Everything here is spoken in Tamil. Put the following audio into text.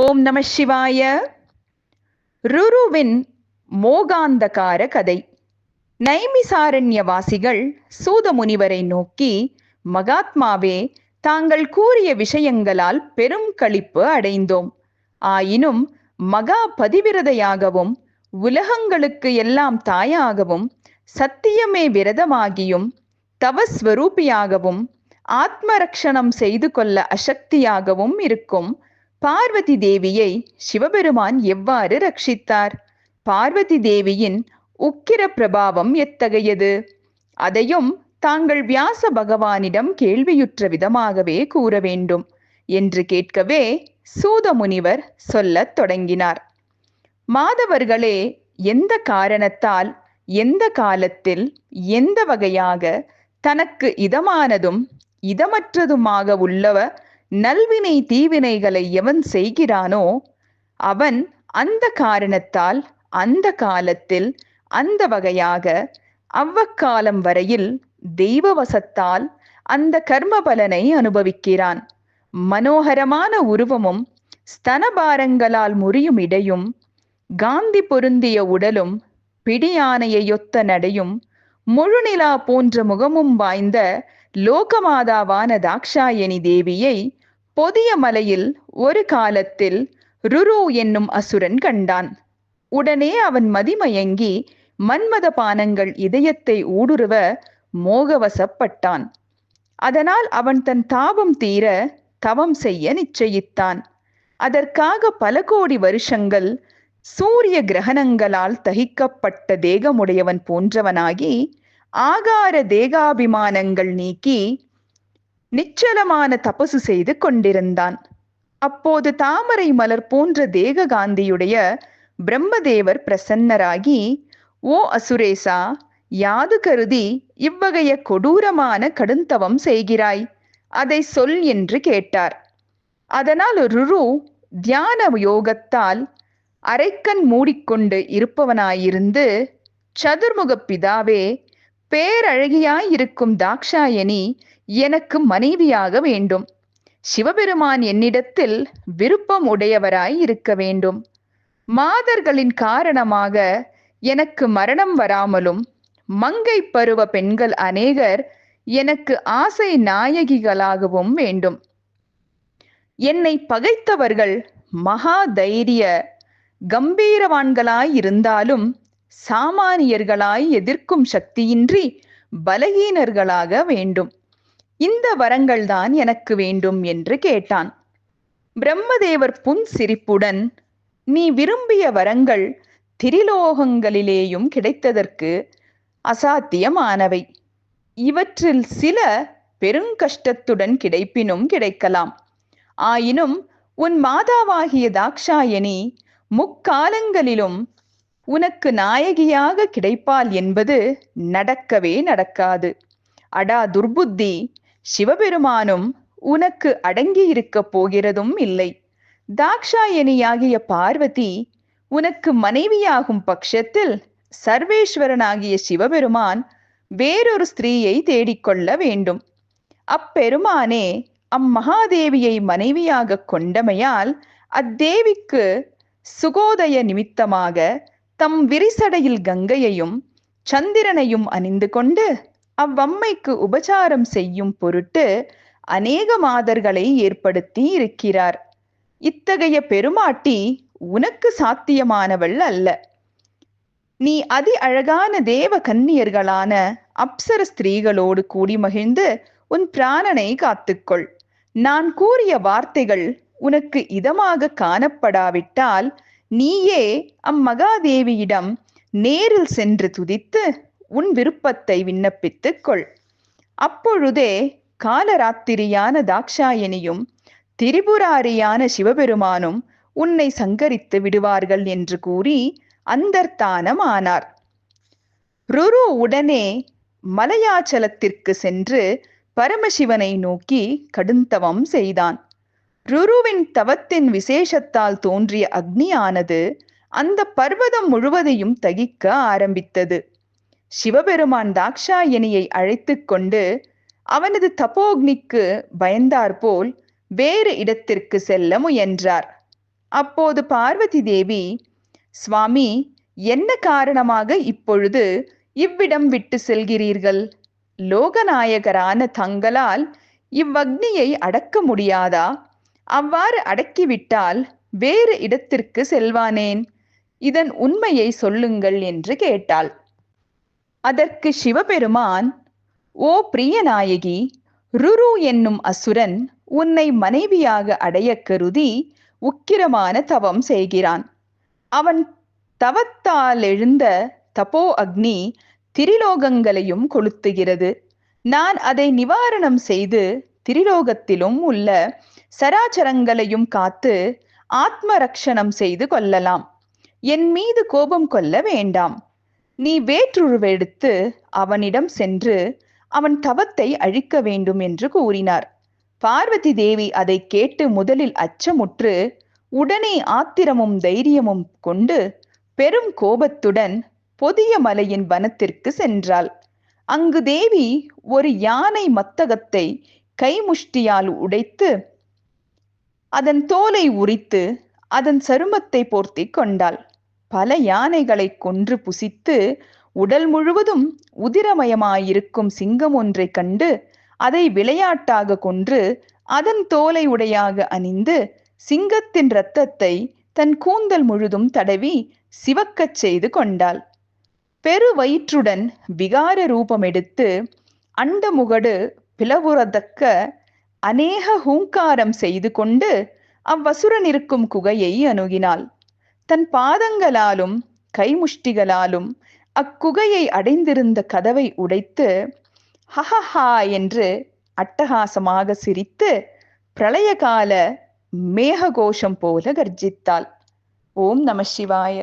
ஓம் நம சிவாய. ருருவின் மோகாந்தகார கதை. நைமிசாரண்யவாசிகள் சூத முனிவரை நோக்கி, மகாத்மாவே, தாங்கள் கூறிய விஷயங்களால் பெரும் களிப்பு அடைந்தோம். ஆயினும் மகா பதிவிரதையாகவும் உலகங்களுக்கு எல்லாம் தாயாகவும் சத்தியமே விரதமாகியும் தவஸ்வரூபியாகவும் ஆத்மரக்ஷணம் செய்து கொள்ள அசக்தியாகவும் இருக்கும் பார்வதி தேவியை சிவபெருமான் எவ்வாறு ரட்சித்தார்? பார்வதி தேவியின் உக்கிர பிரபாவம் எத்தகையது? அதையும் தாங்கள் வியாச பகவானிடம் கேள்வியுற்ற விதமாகவே கூற வேண்டும் என்று கேட்கவே சூத முனிவர் சொல்லத் தொடங்கினார். மாதவர்களே, எந்த காரணத்தால் எந்த காலத்தில் எந்த வகையாக தனக்கு இதமானதும் இதமற்றதுமாக உள்ளவ நல்வினை தீவினைகளை எவன் செய்கிறானோ அவன் அந்த காரணத்தால் அந்த காலத்தில் அந்த வகையாக அவ்வக்காலம் வரையில் தெய்வவசத்தால் அந்த கர்ம பலனை அனுபவிக்கிறான். மனோகரமான உருவமும் ஸ்தனபாரங்களால் முறியும் இடையும் காந்தி பொருந்திய உடலும் பிடியானையொத்த நடையும் முழுநிலா போன்ற முகமும் வாய்ந்த லோகமாதாவான தாக்ஷாயணி தேவியை பொதிய மலையில் ஒரு காலத்தில் ருரு என்னும் அசுரன் கண்டான். உடனே அவன் மதிமயங்கி மன்மத பானங்கள் இதயத்தை ஊடுருவ மோகவசப்பட்டான். அதனால் அவன் தன் தாபம் தீர தவம் செய்ய நிச்சயித்தான். அதற்காக பல கோடி வருஷங்கள் சூரிய கிரகணங்களால் தகிக்கப்பட்ட தேகமுடையவன் போன்றவனாகி ஆகார தேகாபிமானங்கள் நீக்கி நிச்சலமான தபசு செய்து கொண்டிருந்தான். அப்போது தாமரை மலர் போன்ற தேக காந்தியுடைய பிரம்மதேவர் பிரசன்னராகி, ஓ அசுரேசா, யாது கருதி இவ்வகைய கொடூரமான கடுந்தவம் செய்கிறாய்? அதை சொல் என்று கேட்டார். அதனால் ருரு தியான யோகத்தால் அரைக்கண் மூடிக்கொண்டு இருப்பவனாயிருந்து, சதுர்முக பிதாவே, பேரழகியாயிருக்கும் தாக்ஷாயணி எனக்கு மனைவியாக வேண்டும். சிவபெருமான் என்னிடத்தில் விருப்பம் உடையவராய் இருக்க வேண்டும். மாதர்களின் காரணமாக எனக்கு மரணம் வராமலும் மங்கை பருவ பெண்கள் அநேகர் எனக்கு ஆசை நாயகிகளாகவும் வேண்டும். என்னை பகைத்தவர்கள் மகா தைரிய கம்பீரவான்களாய் இருந்தாலும் சாமானியர்களாய் எதிர்க்கும் சக்தியின்றி பலகீனர்களாக வேண்டும். இந்த வரங்கள்தான் எனக்கு வேண்டும் என்று கேட்டான். பிரம்மதேவர் புன் சிரிப்புடன், நீ விரும்பிய வரங்கள் திரிலோகங்களிலேயும் கிடைத்ததற்கு அசாத்தியமானவை. இவற்றில் சில பெருங்கஷ்டத்துடன் கிடைப்பினும் கிடைக்கலாம். ஆயினும் உன் மாதாவாகிய தாக்ஷாயணி முக்காலங்களிலும் உனக்கு நாயகியாக கிடைப்பாள் என்பது நடக்கவே நடக்காது. அடா துர்புத்தி, சிவபெருமானும் உனக்கு அடங்கியிருக்க போகிறதும் இல்லை. தாக்ஷாயணியாகிய பார்வதி உனக்கு மனைவியாகும் பட்சத்தில் சர்வேஸ்வரனாகிய சிவபெருமான் வேறொரு ஸ்திரீயை தேடிக்கொள்ள வேண்டும். அப்பெருமானே அம்மகாதேவியை மனைவியாக கொண்டமையால் அத்தேவிக்கு சுகோதய நிமித்தமாக தம் விரிசடையில் கங்கையையும் சந்திரனையும் அணிந்து கொண்டு அவ்வம்மைக்கு உபசாரம் செய்யும் பொருட்டு அநேக மாதர்களை ஏற்படுத்தி இருக்கிறார். இத்தகைய பெருமாட்டி உனக்கு சாத்தியமானவள் அல்ல. நீ அதி அழகான தேவ கன்னியர்களான அப்சர ஸ்திரீகளோடு கூடி மகிழ்ந்து உன் பிராணனை காத்துக்கொள். நான் கூறிய வார்த்தைகள் உனக்கு இதமாக காணப்படாவிட்டால் நீயே அம்மகாதேவியிடம் நேரில் சென்று துதித்து உன் விருப்பத்தை விண்ணப்பித்துக் கொள். அப்பொழுதே காலராத்திரியான தாக்ஷாயணியும் திரிபுராரியான சிவபெருமானும் உன்னை சங்கரித்து விடுவார்கள் என்று கூறி அந்தர்த்தானம் ஆனார். ருரு உடனே மலையாச்சலத்திற்கு சென்று பரமசிவனை நோக்கி கடுந்தவம் செய்தான். ருருவின் தவத்தின் விசேஷத்தால் தோன்றிய அக்னியானது அந்த பர்வதம் முழுவதையும் தகிக்க ஆரம்பித்தது. சிவபெருமான் தாக்ஷாயணியை அழைத்து கொண்டு அவனது தபோக்னிக்கு பயந்தாற்போல் வேறு இடத்திற்கு செல்ல முயன்றார். அப்போது பார்வதி தேவி, சுவாமி, என்ன காரணமாக இப்பொழுது இவ்விடம் விட்டு செல்கிறீர்கள்? லோகநாயகரான தங்களால் இவ்வக்னியை அடக்க முடியாதா? அவ்வாறு அடக்கிவிட்டால் வேறு இடத்திற்கு செல்வானேன்? இதன் உண்மையை சொல்லுங்கள் என்று கேட்டாள். அதற்கு சிவபெருமான், ஓ பிரியநாயகி, ருரு என்னும் அசுரன் உன்னை மனைவியாக அடைய கருதி உக்கிரமான தவம் செய்கிறான். அவன் தவத்தால் எழுந்த தபோ அக்னி திரிலோகங்களையும் கொளுத்துகிறது. நான் அதை நிவாரணம் செய்து திரிலோகத்திலும் உள்ள சராச்சரங்களையும் காத்து ஆத்ம ரக்ஷணம் செய்து கொள்ளலாம். என் மீது கோபம் கொள்ள வேண்டாம். நீ வேற்றுருவெடுத்து அவனிடம் சென்று அவன் தவத்தை அழிக்க வேண்டும் என்று கூறினார். பார்வதி தேவி அதை கேட்டு முதலில் அச்சமுற்று உடனே ஆத்திரமும் தைரியமும் கொண்டு பெரும் கோபத்துடன் பொதிய மலையின் வனத்திற்கு சென்றாள். அங்கு தேவி ஒரு யானை மத்தகத்தை கைமுஷ்டியால் உடைத்து அதன் தோலை உரித்து அதன் சருமத்தை போர்த்தி கொண்டாள். பல யானைகளை கொன்று புசித்து உடல் முழுவதும் உதிரமயமாயிருக்கும் சிங்கம் ஒன்றை கண்டு அதை விளையாட்டாக கொன்று அதன் தோலை உடையாக அணிந்து சிங்கத்தின் இரத்தத்தை தன் கூந்தல் முழுதும் தடவி சிவக்கச் செய்து கொண்டாள். பெரு வயிற்றுடன் விகார ரூபம் எடுத்து அண்டமுகடு பிளவுறதக்க அநேக ஹூங்காரம் செய்து கொண்டு அவ்வசுரன் இருக்கும் குகையை அணுகினாள். தன் பாதங்களாலும் கைமுஷ்டிகளாலும் அக்குகையை அடைந்திருந்த கதவை உடைத்து ஹஹஹா என்று அட்டகாசமாக சிரித்து பிரளயகால மேககோஷம் போல கர்ஜித்தாள். ஓம் நம சிவாய.